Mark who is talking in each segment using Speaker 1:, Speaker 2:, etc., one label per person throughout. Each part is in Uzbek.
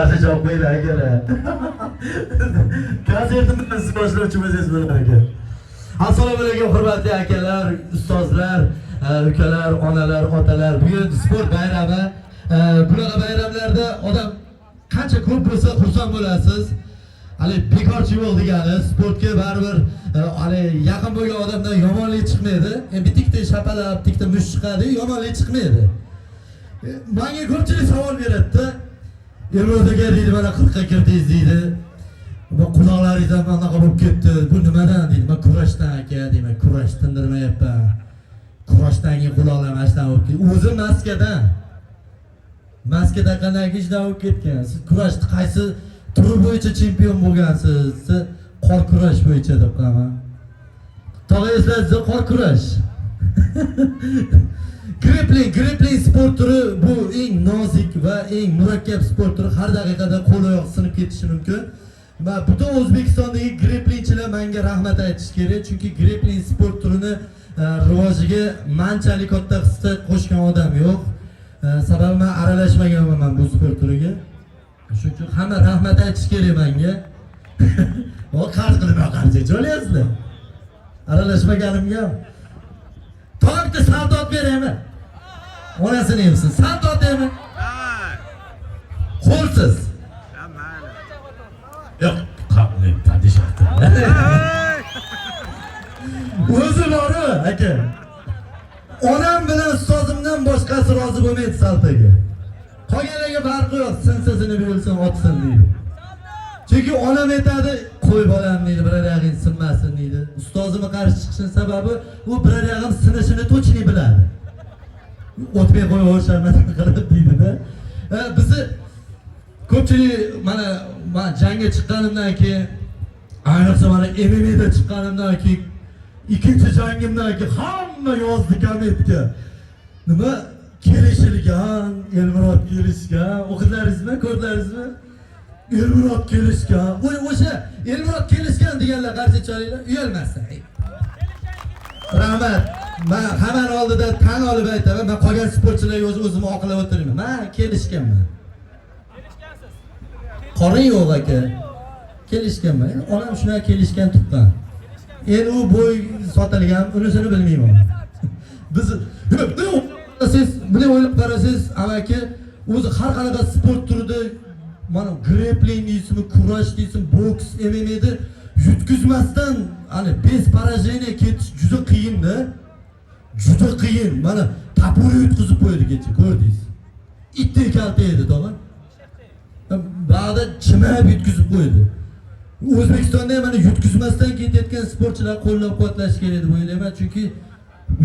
Speaker 1: Qarshi javob qo'yinglar akalar. Konsertimiz boshlovchimiz bilan aka. Assalomu alaykum hurmatli akalar, ustozlar, ukalar, onalar, otalar. Bugun sport bayrami. Bunaqa bayramlarda odam qancha ko'p bo'lsa xursand bo'lasiz. Hali bekorchi yo'q degani, sportga baribir hali yaqin bo'lgan odamdan yomonlik chiqmaydi. Bitta shapalab, bitta mush chiqadi, yomonlik chiqmaydi. Menga ko'pchilik savol beradi-da. Elro'daga deydi, mana 40 ga kirdingiz deydi. Bu quloqlaringizdan qanaqa bo'lib ketdi? Bu nimadan deydi? Men kurashdan aka, deyman, kurash tindirmayapman. Kurashdan keyin quloqlarim ashdan bo'lib ketdi. O'zi maskadan. Maskada qanday ishdan bo'lib ketgan? Siz kurashni qaysi turi bo'yicha chempion bo'lgansiz? Siz qor kurash bo'yicha deb qo'yaman. Tog'aysizlar, siz qor kurash. Grappling sport turi bu eng nozik va eng murakkab sport turi. Har daqiqada qo'l oyoq sinib ketishi mumkin. Va butun O'zbekistondagi grapplingchilar menga rahmat aytish kerak, chunki grappling sport turini rivojiga manchalik katta hissa qo'shgan odam yo'q. Sababi men aralashmaganman bu sport turiga. Shuning uchun hamma rahmat aytish kerak menga. O qarz qilib qarz jo'layapsizlar. Aralashmaganimga. To'g'ri saldot beraymi? Onasini yemsin. Saldot deymi? Qo'lsiz. Yo'q, qapni padishahdi. O'zi bor-ku, aka. Onam bilan ustozimdan boshqasi rozi bo'lmaydi saltaga. Qolganlarga farqi yo'q, sinsasini berilsin, otsin deydi. Chunki onam aytadi, qo'y bolam deydi, bir oyog'ing sinmasin deydi. Ustozimga qarshi chiqishning sababi u bir oyog'im sinishini to'chini biladi. O'tmay qo'yaverishman qilib deydi-da. Bizni ko'pchilik mana men jangga chiqqanimdan keyin, ayniqsa mana MMA'da chiqqanimdan keyin, ikkinchi jangimdan keyin hamma yozdi kommentga. Nima kelishilgan, Elmurod kelishgan, o'qidlaringizmi, ko'rdingizmi? Elmurod kelishgan. O'sha Elmurod kelishgan deganlar qarshi chiqinglar, uyalmasdan. Rahmat. Men hamma oldida tan olib aytaman, men qolgan sportchilarga o'zimni oqlab o'tirmayman. Men kelishganman. Qorin yo'q aka. Kelishganman. Onam shuna kelishgan tuqqan. Endi u bo'y sotilgan, unisini bilmayman. Biz siz buni o'ylab qarasangiz, amaki o'zi har qanaqa sport turida mana grappling deysizmi, kurash deysizmi, boks, MMA'da yutkizmasdan hani bez parajeniya ketish juda qiyin-da. Juda qiyin. Mana tapur yutkizib qo'ydi kecha, ko'rdingiz. Itdek kalta edi, tog'a. Ba'da chimab yutkizib qo'ydi. O'zbekistonda ham mana yutkizmasdan ketayotgan sportchilar qo'llab-quvvatlash kerak deb o'ylayman, chunki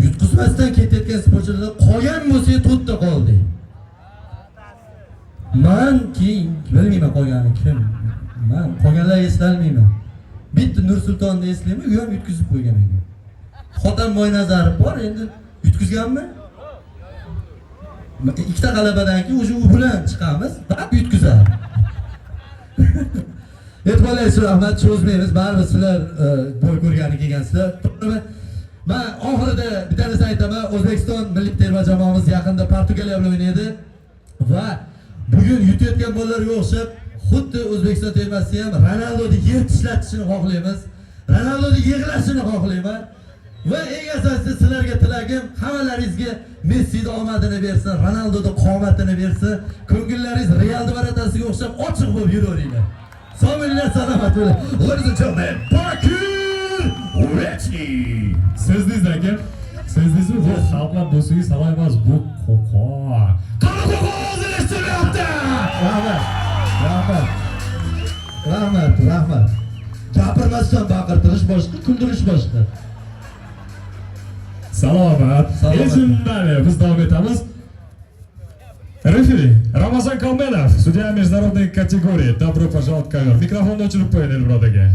Speaker 1: yutkizmasdan ketayotgan sportchilar qolgan bo'lsa to'rtta qoldi. Men keyin bilmayman qolgani kim. Men qolganlarni eslolmayman. Bitta Nursultonni eslayman, u ham yutkizib qo'ygan ekan. Xotin Mo'ynazarov bor, endi yutkizganmi? Ikkita g'alabadan keyin o'sha u bilan chiqamiz, va yutkizadi. E'tiborlaringiz uchun rahmat, cho'zmaymiz. Baribir sizlar bo'y ko'rgani kelgansizlar. Men oxirida bitta narsa aytaman. O'zbekiston milliy terma jamoamiz yaqinda Portugaliya bilan o'ynaydi va bugun yutayotgan bolalarga o'xshab, xuddi O'zbekiston termasi ham Ronaldoni yer tishlatishini xohlaymiz. Ronaldoni yig'lashini xohlayman. Va eng asosiysi sizlarga tilagim, hammalaringizga Messi'ni omadini bersin, Ronaldoning qomatini bersin. Ko'ngillaringiz Real baratasiga o'xshab ochiq bo'lib yuraveringlar. Sog'lig'inglar, salomat bo'ling. Ladies and gentlemen, Bakir Urechny.
Speaker 2: Sizdingiz aka. Sizdingizmi? Bu xalqlar do'stiga salom emas, bu qo'qo.
Speaker 1: Qani qo'qo o'zini eshitmayapti. Rahmat. Gapirmasdan baqirtirish boshqa, kuldirish boshqa.
Speaker 2: Salomat. Eshitmadi, biz davom etamiz. Referi Ramazan Kalmenov, судья международной категории. Добро пожаловать в ковер. Микрофон o'chirib qo'ying Elmurod aka.